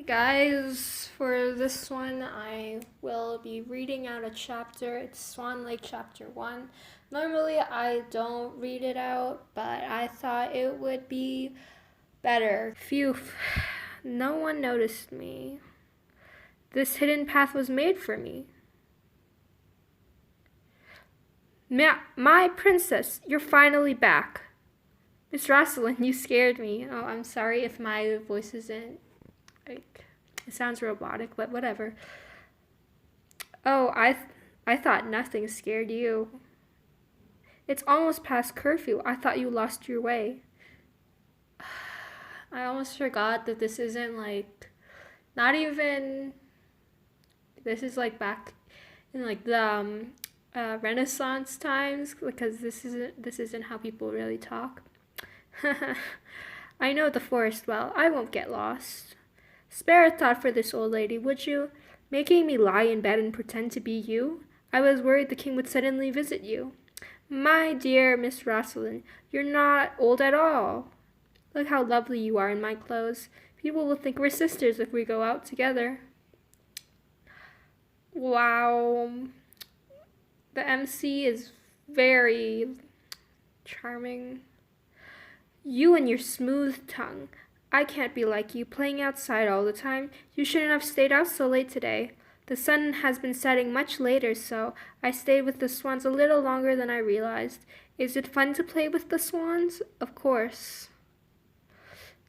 Guys, for this one, I will be reading out a chapter. It's Swan Lake Chapter 1. Normally, I don't read it out, but I thought it would be better. Phew, no one noticed me. This hidden path was made for me. My princess, you're finally back. Miss Rosalind, you scared me. Oh, I'm sorry if my voice isn't, like, it sounds robotic, but whatever. Oh, I thought nothing scared you. It's almost past curfew. I thought you lost your way. I almost forgot that this isn't like, not even, this is like back in like the Renaissance times, because this isn't how people really talk. I know the forest well. I won't get lost. Spare a thought for this old lady, would you? Making me lie in bed and pretend to be you? I was worried the king would suddenly visit you. My dear Miss Rosalind, you're not old at all. Look how lovely you are in my clothes. People will think we're sisters if we go out together. Wow. The MC is very charming. You and your smooth tongue. I can't be like you, playing outside all the time. You shouldn't have stayed out so late today. The sun has been setting much later, so I stayed with the swans a little longer than I realized. Is it fun to play with the swans? Of course.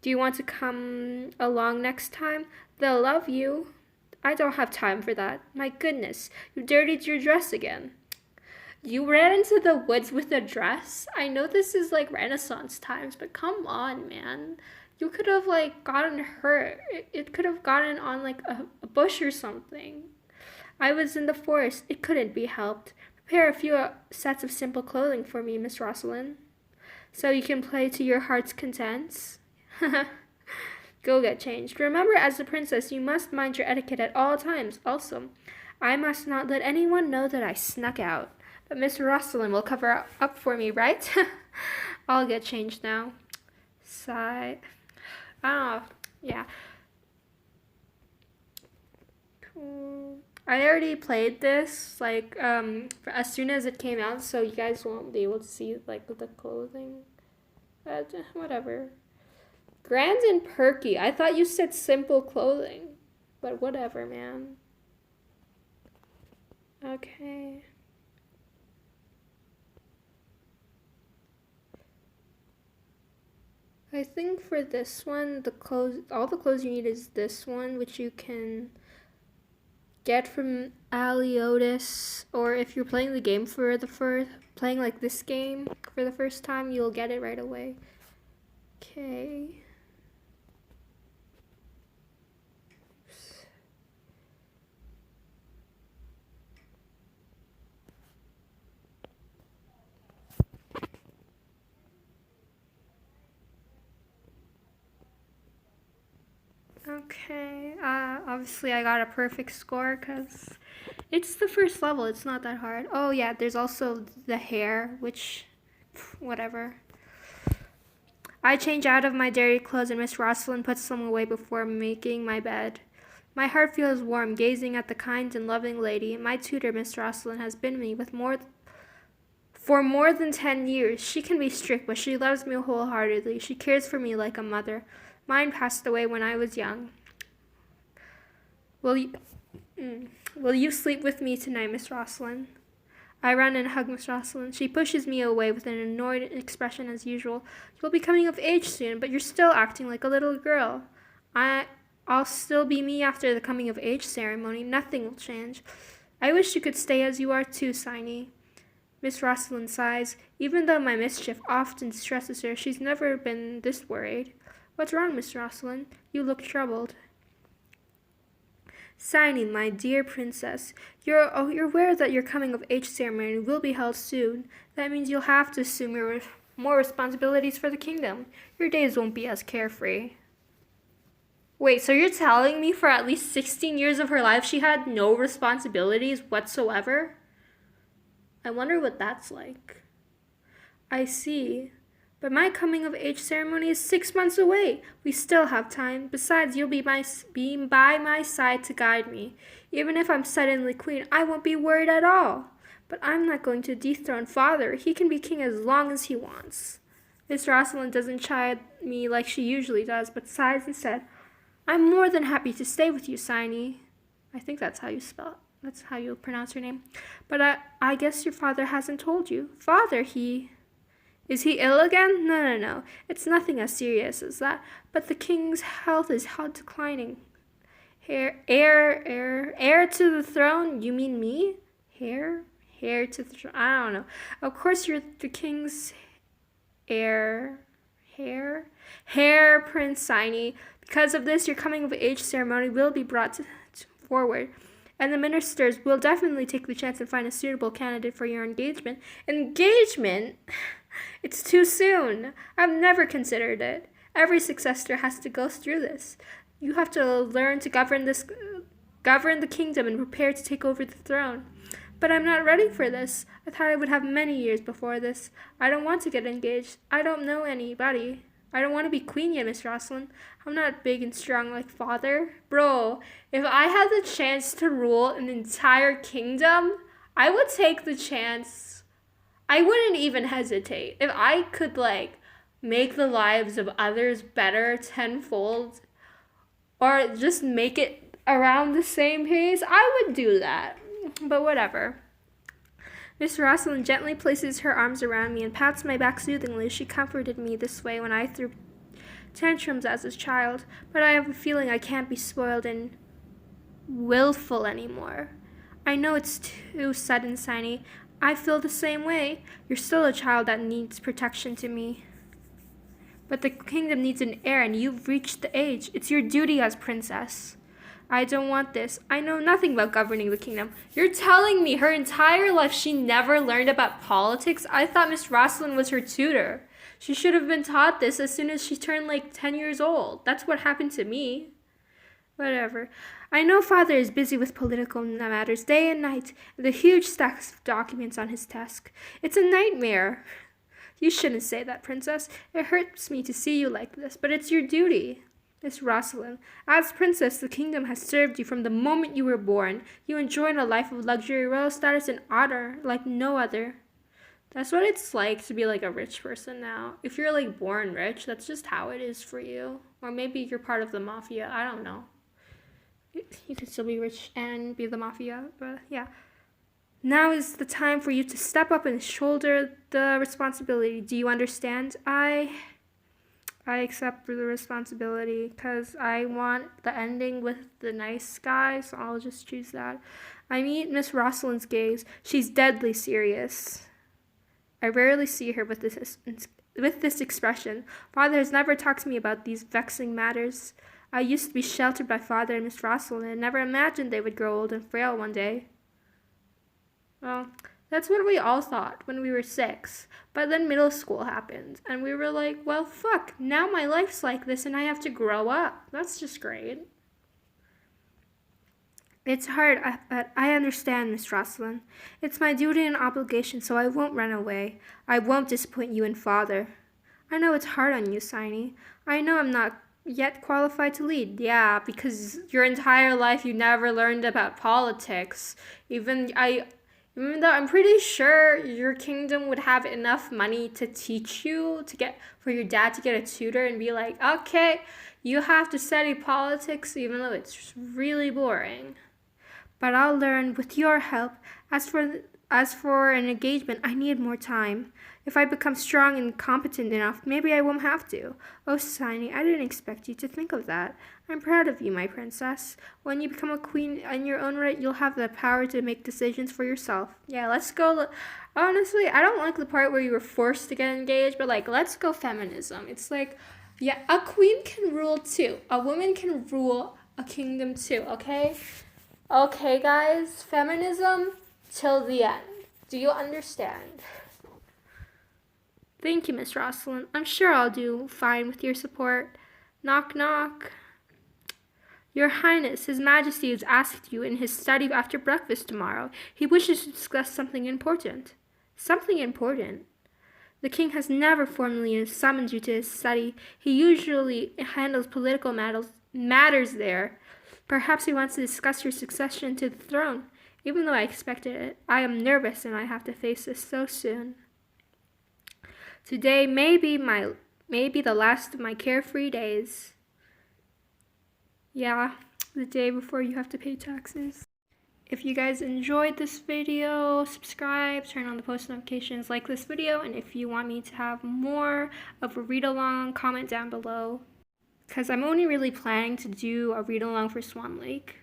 Do you want to come along next time? They'll love you. I don't have time for that. My goodness, you dirtied your dress again. You ran into the woods with a dress? I know this is like Renaissance times, but come on, man. You could have like gotten hurt. It could have gotten on like a bush or something. I was in the forest. It couldn't be helped. Prepare a few sets of simple clothing for me, Miss Rosalind, so you can play to your heart's content. Go get changed. Remember, as the princess, you must mind your etiquette at all times. Also, I must not let anyone know that I snuck out. But Miss Rosalind will cover up for me, right? I'll get changed now. Sigh. Oh, yeah. Cool. I already played this, like, as soon as it came out, so you guys won't be able to see, like, the clothing. Whatever. Grand and perky. I thought you said simple clothing. But whatever, man. Okay. I think for this one, all the clothes you need is this one, which you can get from Aliotis, or if you're playing the game for the playing like this game for the first time, you'll get it right away. Okay. Okay, obviously I got a perfect score because it's the first level. It's not that hard. Oh yeah, there's also the hair, which, whatever. I change out of my dirty clothes and Miss Rosalind puts them away before making my bed. My heart feels warm gazing at the kind and loving lady. My tutor, Miss Rosalind, has been me for more than 10 years. She can be strict, but she loves me wholeheartedly. She cares for me like a mother. Mine passed away when I was young. Will you sleep with me tonight, Miss Rosalind? I run and hug Miss Rosalind. She pushes me away with an annoyed expression as usual. You'll be coming of age soon, but you're still acting like a little girl. I'll still be me after the coming of age ceremony. Nothing will change. I wish you could stay as you are too, Signy. Miss Rosalind sighs. Even though my mischief often stresses her, she's never been this worried. What's wrong, Miss Rosalind? You look troubled. Signy, my dear princess, you're aware that your coming of age ceremony will be held soon. That means you'll have to assume more responsibilities for the kingdom. Your days won't be as carefree. Wait, so you're telling me for at least 16 years of her life she had no responsibilities whatsoever? I wonder what that's like. I see. But my coming of age ceremony is 6 months away. We still have time. Besides, you'll be by my side to guide me. Even if I'm suddenly queen, I won't be worried at all. But I'm not going to dethrone father. He can be king as long as he wants. Miss Rosalind doesn't chide me like she usually does, but sighs and said, I'm more than happy to stay with you, Signy. I think that's how you pronounce her name. But I guess your father hasn't told you. Father, Is he ill again? No. It's nothing as serious as that. But the king's health is declining. Heir to the throne? You mean me? Heir to the throne? I don't know. Of course you're the king's heir. Prince Signy. Because of this, your coming of age ceremony will be brought forward. And the ministers will definitely take the chance and find a suitable candidate for your engagement. Engagement? It's too soon. I've never considered it. Every successor has to go through this. You have to learn to govern the kingdom and prepare to take over the throne. But I'm not ready for this. I thought I would have many years before this. I don't want to get engaged. I don't know anybody. I don't want to be queen yet, Miss Rosalind. I'm not big and strong like father. Bro, if I had the chance to rule an entire kingdom, I would take the chance. I wouldn't even hesitate. If I could, make the lives of others better tenfold, or just make it around the same pace, I would do that. But whatever. Miss Rosalind gently places her arms around me and pats my back soothingly. She comforted me this way when I threw tantrums as a child, but I have a feeling I can't be spoiled and willful anymore. I know it's too sudden, Signy. I feel the same way. You're still a child that needs protection to me. But the kingdom needs an heir, and you've reached the age. It's your duty as princess. I don't want this. I know nothing about governing the kingdom. You're telling me her entire life she never learned about politics? I thought Miss Rosalind was her tutor. She should have been taught this as soon as she turned 10 years old. That's what happened to me. Whatever. I know father is busy with political matters day and night, and the huge stacks of documents on his desk. It's a nightmare. You shouldn't say that, princess. It hurts me to see you like this, but it's your duty. Miss Rosalind, as princess, the kingdom has served you from the moment you were born. You enjoyed a life of luxury, royal status, and honor like no other. That's what it's like to be a rich person now. If you're born rich, that's just how it is for you. Or maybe you're part of the mafia. I don't know. You can still be rich and be the mafia, but yeah. Now is the time for you to step up and shoulder the responsibility. Do you understand? I accept the responsibility because I want the ending with the nice guy, so I'll just choose that. I meet Miss Rosalind's gaze. She's deadly serious. I rarely see her with this expression. Father has never talked to me about these vexing matters. I used to be sheltered by father and Miss Rosalind and never imagined they would grow old and frail one day. Well, that's what we all thought when we were 6. But then middle school happened, and we were like, well, fuck, now my life's like this and I have to grow up. That's just great. It's hard, but I understand, Miss Rosalind. It's my duty and obligation, so I won't run away. I won't disappoint you and father. I know it's hard on you, Signy. I know I'm not yet qualified to lead. Yeah, because your entire life you never learned about politics. Even though I'm pretty sure your kingdom would have enough money to teach you, for your dad to get a tutor and be like, okay, you have to study politics even though it's really boring. But I'll learn with your help. As for an engagement, I need more time. If I become strong and competent enough, maybe I won't have to. Oh, Signy, I didn't expect you to think of that. I'm proud of you, my princess. When you become a queen in your own right, you'll have the power to make decisions for yourself. Yeah, let's go. Honestly, I don't like the part where you were forced to get engaged, but let's go feminism. It's yeah, a queen can rule too. A woman can rule a kingdom too, okay? Okay, guys, feminism till the end. Do you understand? Thank you, Miss Rosalind. I'm sure I'll do fine with your support. Knock, knock. Your Highness, His Majesty has asked you in his study after breakfast tomorrow. He wishes to discuss something important. Something important? The king has never formally summoned you to his study. He usually handles political matters there. Perhaps he wants to discuss your succession to the throne. Even though I expected it, I am nervous and I have to face this so soon. Today may be the last of my carefree days. Yeah, the day before you have to pay taxes. If you guys enjoyed this video, subscribe, turn on the post notifications, like this video, and if you want me to have more of a read-along, comment down below. Because I'm only really planning to do a read-along for Swan Lake.